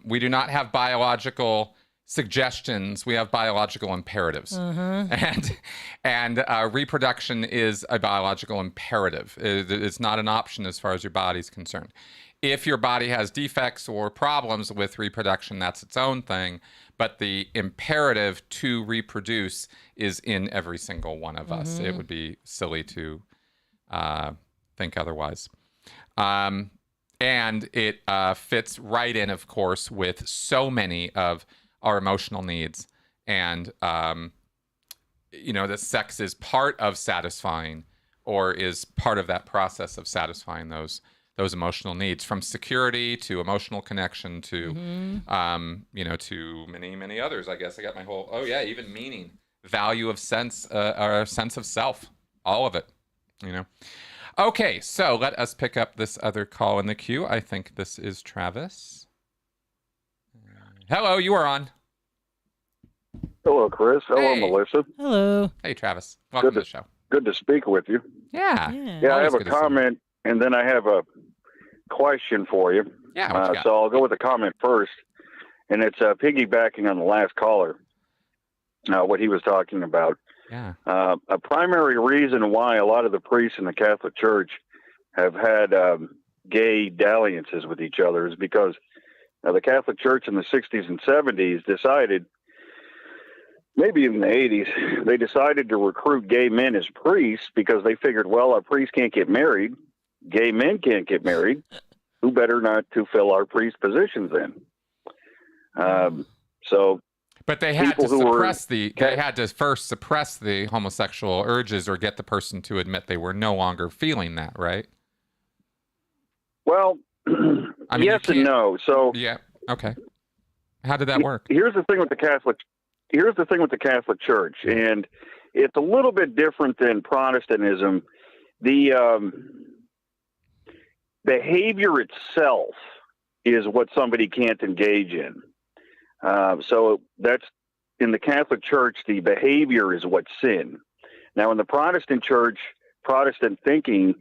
We do not have biological suggestions. We have biological imperatives. And reproduction is a biological imperative. It's not an option as far as your body's concerned. If your body has defects or problems with reproduction, that's its own thing. But the imperative to reproduce is in every single one of us. It would be silly to think otherwise. And it fits right in, of course, with so many of our emotional needs. And, that sex is part of satisfying or is part of that process of satisfying those emotional needs, from security to emotional connection to, to many, many others. I guess I got my whole, even meaning, value of sense, or sense of self, all of it, Okay, so let us pick up this other call in the queue. I think this is Travis. Hello, you are on. Hello, Chris. Hello, Melissa. Hello. Hey, Travis. Welcome to the show. Good to speak with you. Yeah. I have a comment, and then I have a question for you. Yeah. So I'll go with the comment first, and it's piggybacking on the last caller, what he was talking about. Yeah. A primary reason why a lot of the priests in the Catholic Church have had gay dalliances with each other is because the Catholic Church in the 60s and 70s decided, maybe even the 80s, they decided to recruit gay men as priests because they figured, well, our priests can't get married. Gay men can't get married. Who better not to fill our priest positions then? But they had to first suppress the homosexual urges or get the person to admit they were no longer feeling that, right? Well, yes and no. So yeah, okay. How did that work? Here's the thing with the Catholic Church, and it's a little bit different than Protestantism. The behavior itself is what somebody can't engage in. So that's, in the Catholic Church, the behavior is what's sin. Now, in the Protestant Church, Protestant thinking,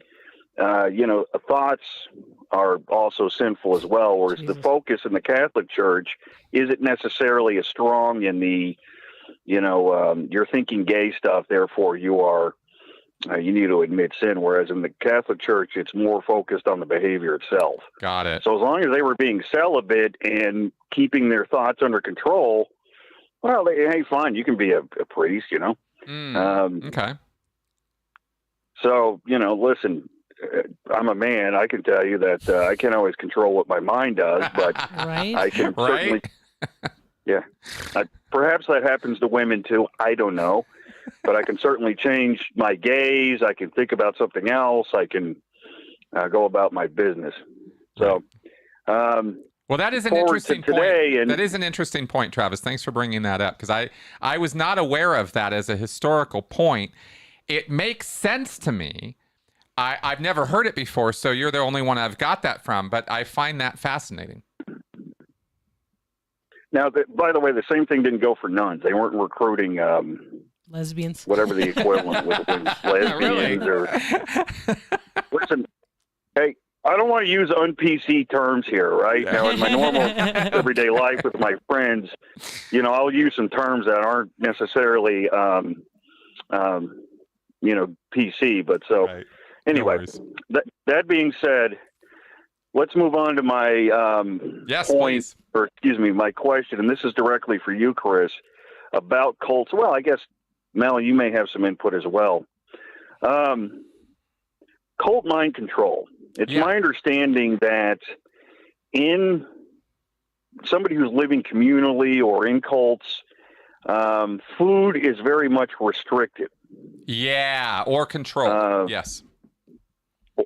thoughts are also sinful as well, whereas the focus in the Catholic Church isn't necessarily as strong in the, you're thinking gay stuff, therefore you need to admit sin, whereas in the Catholic Church, it's more focused on the behavior itself. Got it. So as long as they were being celibate and keeping their thoughts under control, well, hey, fine, you can be a priest, Okay. So, listen, I'm a man. I can tell you that I can't always control what my mind does, but Right? I can certainly, perhaps that happens to women too. I don't know. But I can certainly change my gaze. I can think about something else. I can go about my business. So, well, that is an interesting point. That is an interesting point, Travis. Thanks for bringing that up, because I was not aware of that as a historical point. It makes sense to me. I've never heard it before, so you're the only one I've got that from, but I find that fascinating. Now, by the way, the same thing didn't go for nuns. They weren't recruiting Lesbians. whatever the equivalent was, lesbians or. Listen, hey, I don't want to use un-PC terms here, right? Now, in my normal everyday life with my friends, I'll use some terms that aren't necessarily, PC. But so, Right. anyway, No that being said, let's move on to my yes, point, please. or excuse me, my question, and this is directly for you, Chris, about cults. Well, I guess, Mel, you may have some input as well. Cult mind control. It's my understanding that in somebody who's living communally or in cults, food is very much restricted. Yeah, or controlled. Yes.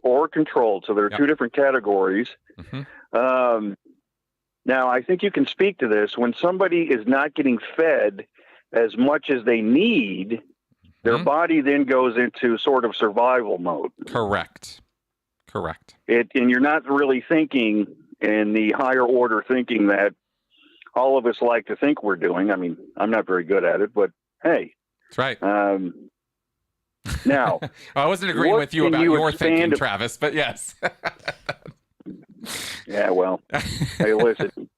Or controlled. So there are two different categories. Mm-hmm. Now, I think you can speak to this. When somebody is not getting fed as much as they need, their body then goes into sort of survival mode. Correct. And you're not really thinking in the higher order thinking that all of us like to think we're doing. I mean, I'm not very good at it, but hey. That's right. Now, I wasn't agreeing with you about your thinking, Travis, but yes. Yeah, well, hey, listen.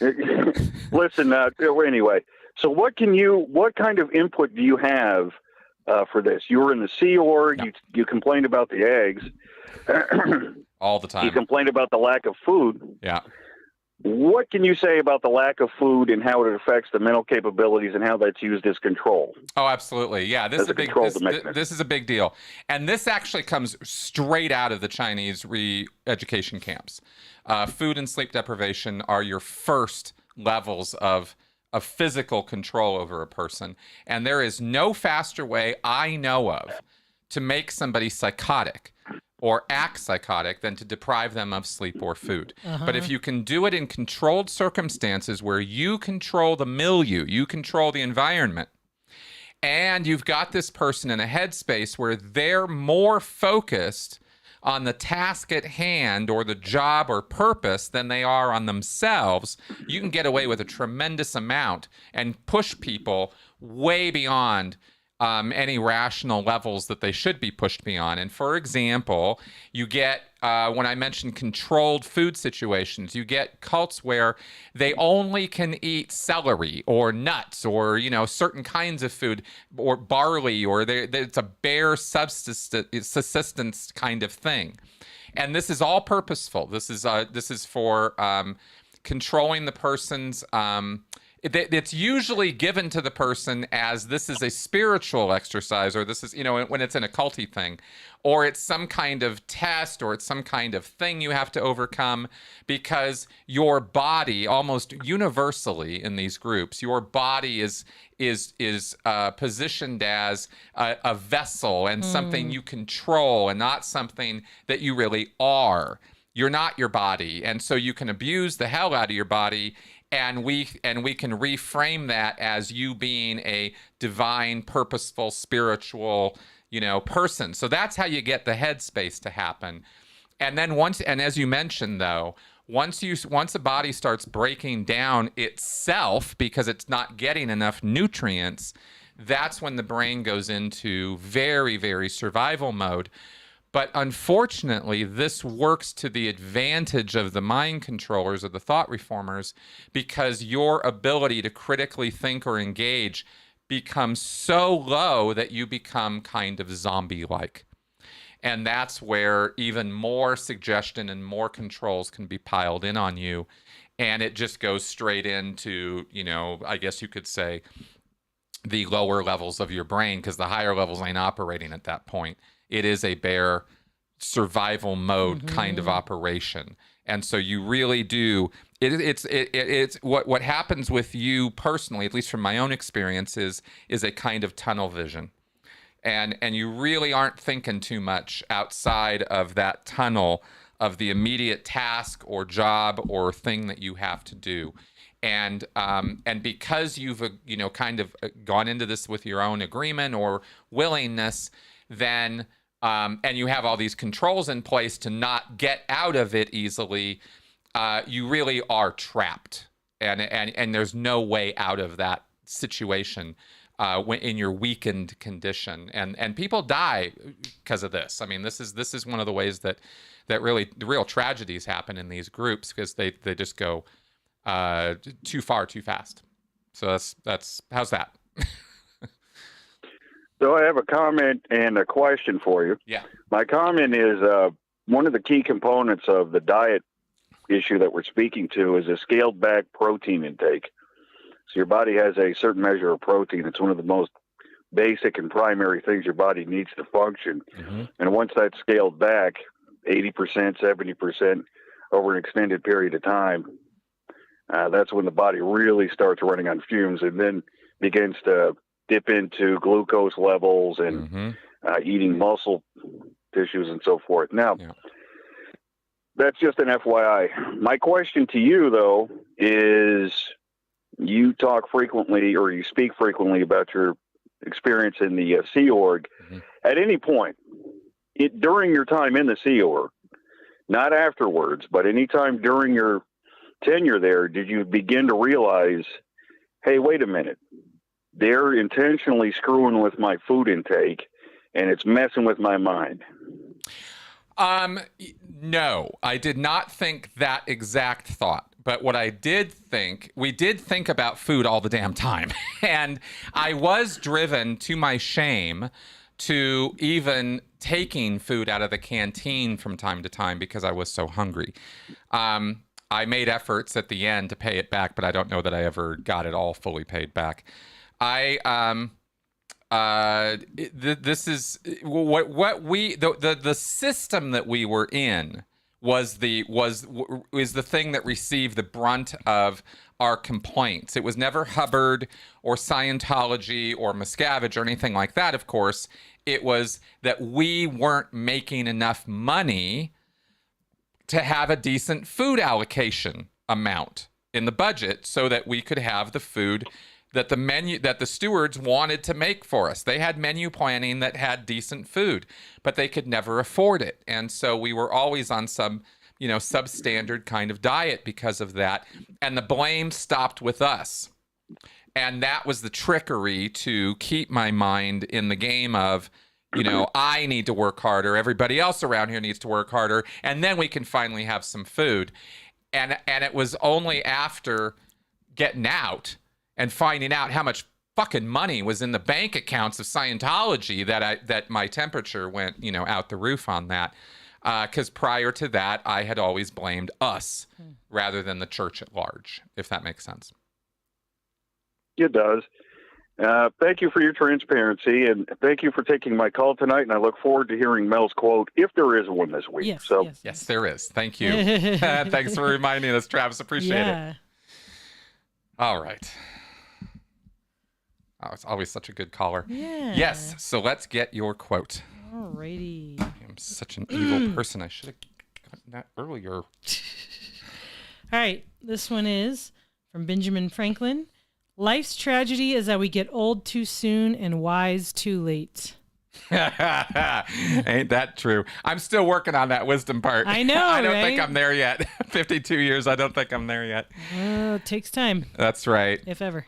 Anyway, so what kind of input do you have for this? You were in the Sea Org. Yeah. You complained about the eggs. All the time. You complained about the lack of food. Yeah. What can you say about the lack of food and how it affects the mental capabilities and how that's used as control? Oh, absolutely. Yeah, this is a big deal. And this actually comes straight out of the Chinese re-education camps. Food and sleep deprivation are your first levels of physical control over a person. And there is no faster way I know of to make somebody psychotic or act psychotic than to deprive them of sleep or food. But if you can do it in controlled circumstances where you control the milieu, you control the environment, and you've got this person in a headspace where they're more focused on the task at hand or the job or purpose than they are on themselves, you can get away with a tremendous amount and push people way beyond any rational levels that they should be pushed beyond. And for example, you get, when I mentioned controlled food situations, you get cults where they only can eat celery or nuts or, certain kinds of food or barley, or it's a bare subsistence kind of thing. And this is all purposeful. This is for controlling the person's it's usually given to the person as this is a spiritual exercise, or this is, when it's in a culty thing, or it's some kind of test, or it's some kind of thing you have to overcome, because your body, almost universally in these groups, your body is positioned as a vessel and something you control and not something that you really are. You're not your body. And so you can abuse the hell out of your body. And we can reframe that as you being a divine, purposeful, spiritual, person. So that's how you get the headspace to happen. And then as you mentioned though, once a body starts breaking down itself because it's not getting enough nutrients, that's when the brain goes into very, very survival mode. But unfortunately, this works to the advantage of the mind controllers or the thought reformers, because your ability to critically think or engage becomes so low that you become kind of zombie-like. And that's where even more suggestion and more controls can be piled in on you. And it just goes straight into, I guess you could say, the lower levels of your brain, because the higher levels ain't operating at that point. It is a bare survival mode kind of operation. And so you really do, it's what happens with you personally, at least from my own experience, is a kind of tunnel vision. And you really aren't thinking too much outside of that tunnel of the immediate task or job or thing that you have to do. And because you've kind of gone into this with your own agreement or willingness, then and you have all these controls in place to not get out of it easily, you really are trapped, and there's no way out of that situation when in your weakened condition, and people die because of this. I mean, this is one of the ways that really the real tragedies happen in these groups, because they just go too far too fast. So that's how's that? So I have a comment and a question for you. Yeah. My comment is one of the key components of the diet issue that we're speaking to is a scaled back protein intake. So your body has a certain measure of protein. It's one of the most basic and primary things your body needs to function. Mm-hmm. And once that's scaled back 80%, 70% over an extended period of time, that's when the body really starts running on fumes and then begins to dip into glucose levels and eating muscle tissues and so forth. Now, that's just an FYI. My question to you, though, is you talk frequently, or you speak frequently about your experience in the Sea Org. Mm-hmm. At any point, during your time in the Sea Org, not afterwards, but any time during your tenure there, did you begin to realize, hey, wait a minute, they're intentionally screwing with my food intake and it's messing with my mind? No, I did not think that exact thought. But what I did think, we did think about food all the damn time. And I was driven, to my shame, to even taking food out of the canteen from time to time because I was so hungry. I made efforts at the end to pay it back, but I don't know that I ever got it all fully paid back. This is what we the system that we were in is the thing that received the brunt of our complaints. It was never Hubbard or Scientology or Miscavige or anything like that, of course. It was that we weren't making enough money to have a decent food allocation amount in the budget so that we could have the food that the stewards wanted to make for us. They had menu planning that had decent food, but they could never afford it. And so we were always on some, substandard kind of diet because of that. And the blame stopped with us. And that was the trickery to keep my mind in the game of, I need to work harder. Everybody else around here needs to work harder. And then we can finally have some food. And it was only after getting out and finding out how much fucking money was in the bank accounts of Scientology that my temperature went, out the roof on that. Because prior to that, I had always blamed us rather than the church at large, if that makes sense. It does. Thank you for your transparency, and thank you for taking my call tonight. And I look forward to hearing Mel's quote, if there is one this week. Yes, there is. Thank you. Thanks for reminding us, Travis. Appreciate it. All right. Oh, it's always such a good caller. Yeah. Yes. So let's get your quote. Alrighty. I'm such an evil person. I should have gotten that earlier. All right. This one is from Benjamin Franklin. Life's tragedy is that we get old too soon and wise too late. Ain't that true? I'm still working on that wisdom part. I know, I don't right? think I'm there yet. 52 years, I don't think I'm there yet. It takes time. That's right. If ever.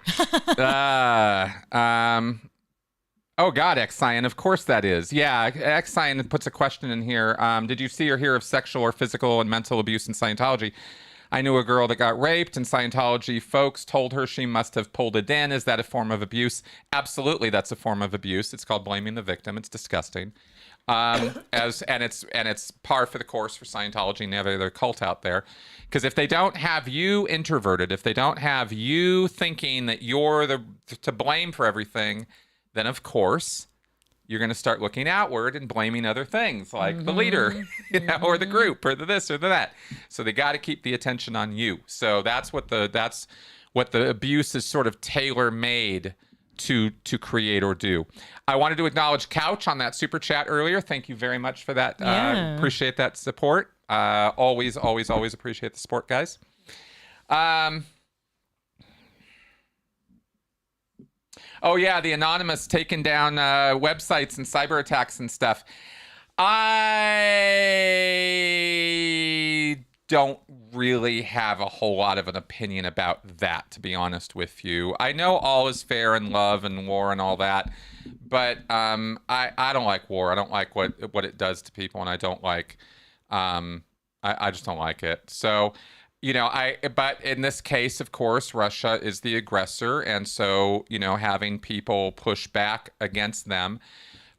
Oh, God, X-Cyan, of course that is. Yeah, X-Cyan puts a question in here. Did you see or hear of sexual or physical and mental abuse in Scientology? I knew a girl that got raped, and Scientology folks told her she must have pulled it in. Is that a form of abuse? Absolutely, that's a form of abuse. It's called blaming the victim. It's disgusting. And it's par for the course for Scientology and every other cult out there. Because if they don't have you introverted, if they don't have you thinking that you're to blame for everything, then of course you're going to start looking outward and blaming other things like the leader, or the group, or the this or the that. So they got to keep the attention on you. So that's what the abuse is sort of tailor-made to create or do. I wanted to acknowledge Couch on that super chat earlier. Thank you very much for that. Appreciate that support. Always appreciate the support, guys. Oh, yeah, the anonymous taking down websites and cyber attacks and stuff. I don't really have a whole lot of an opinion about that, to be honest with you. I know all is fair in love and war and all that, but I don't like war. I don't like what it does to people, and I don't like I just don't like it. So, but in this case, of course, Russia is the aggressor, and so having people push back against them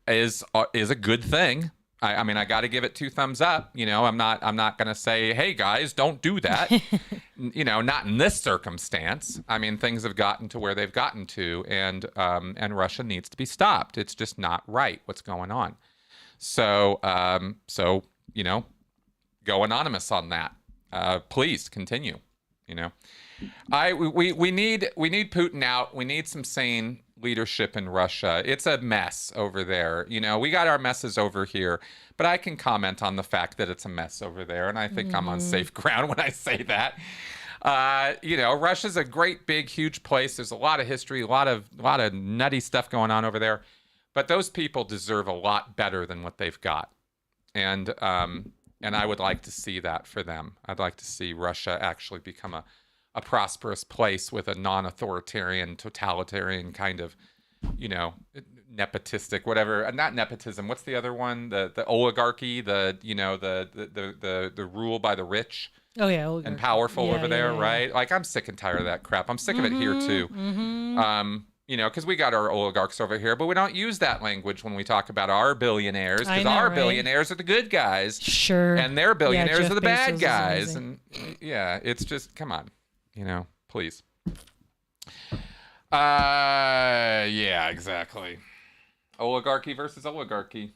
is a good thing. I mean, I got to give it 2 thumbs up. I'm not going to say, hey guys, don't do that. Not in this circumstance. I mean, things have gotten to where they've gotten to, and Russia needs to be stopped. It's just not right what's going on. So go anonymous on that. Please continue. We need Putin out. We need some sane leadership in Russia. It's a mess over there. We got our messes over here, but I can comment on the fact that it's a mess over there, and I think I'm on safe ground when I say that. Russia's a great, big, huge place. There's a lot of history, a lot of nutty stuff going on over there, but those people deserve a lot better than what they've got, and I would like to see that for them. I'd like to see Russia actually become a prosperous place with a non-authoritarian, totalitarian kind of, nepotistic, whatever. Not nepotism. What's the other one? The oligarchy. The rule by the rich. Oh yeah, oligarchy. And powerful over there, yeah. Right? Like, I'm sick and tired of that crap. I'm sick of it here too. Because we got our oligarchs over here, but we don't use that language when we talk about our billionaires, because our billionaires are the good guys. Sure. And their billionaires are the bad Bezos guys. And it's just, come on. Please. Yeah, exactly. Oligarchy versus oligarchy.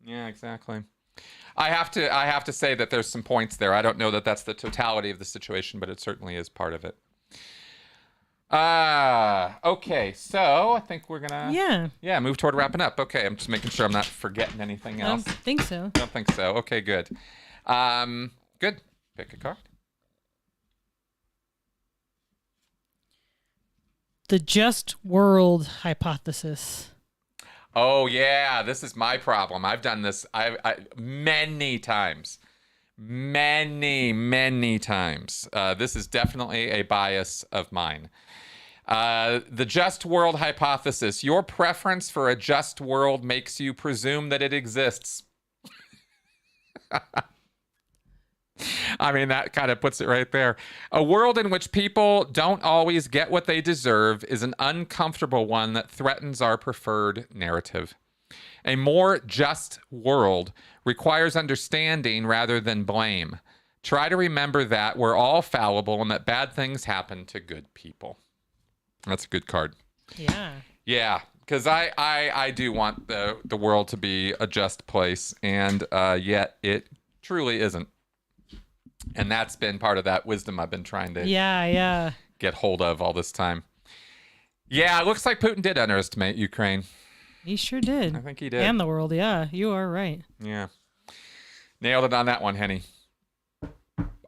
Yeah, exactly. I have to say that there's some points there. I don't know that that's the totality of the situation, but it certainly is part of it. Okay, so I think we're gonna move toward wrapping up. Okay, I'm just making sure I'm not forgetting anything else. I don't think so. Don't think so. Okay, good. Good. Pick a card. The just world hypothesis. Oh yeah, this is my problem. I've done this many times. Many times. This is definitely a bias of mine. The just world hypothesis. Your preference for a just world makes you presume that it exists. I mean, that kind of puts it right there. A world in which people don't always get what they deserve is an uncomfortable one that threatens our preferred narrative. A more just world requires understanding rather than blame. Try to remember that we're all fallible and that bad things happen to good people. That's a good card. Yeah. Yeah, because I do want the world to be a just place, and yet it truly isn't. And that's been part of that wisdom I've been trying to get hold of all this time. Yeah, it looks like Putin did underestimate Ukraine. He sure did. I think he did. And the world, yeah. You are right. Yeah. Nailed it on that one, Henny.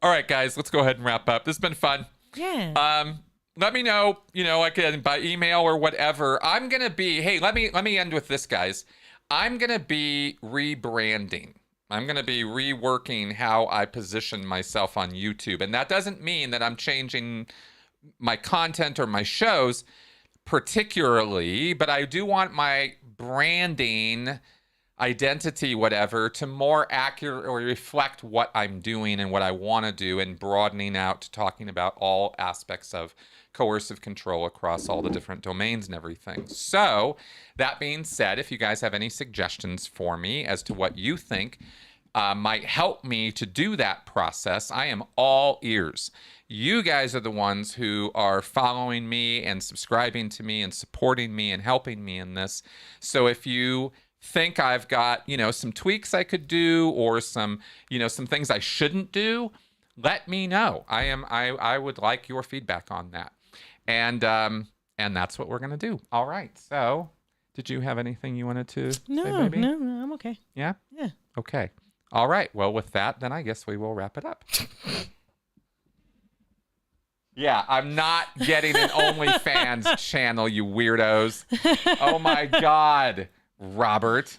All right, guys, let's go ahead and wrap up. This has been fun. Yeah. Let me know, like by email or whatever. I'm going to be, hey, let me end with this, guys. I'm going to be rebranding. I'm going to be reworking how I position myself on YouTube. And that doesn't mean that I'm changing my content or my shows particularly, but I do want my branding, identity, whatever, to more accurately reflect what I'm doing and what I want to do, and broadening out to talking about all aspects of coercive control across all the different domains and everything. So that being said, if you guys have any suggestions for me as to what you think might help me to do that process, I am all ears. You guys are the ones who are following me and subscribing to me and supporting me and helping me in this. So if you think I've got, some tweaks I could do, or some things I shouldn't do, let me know. I would like your feedback on that. And that's what we're going to do. All right. So did you have anything you wanted to say, baby? No, I'm okay. Yeah? Yeah. Okay. All right. Well, with that, then I guess we will wrap it up. Yeah, I'm not getting an OnlyFans channel, you weirdos. Oh my God, Robert.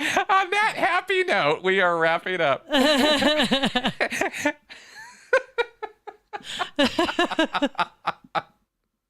On that happy note, we are wrapping up.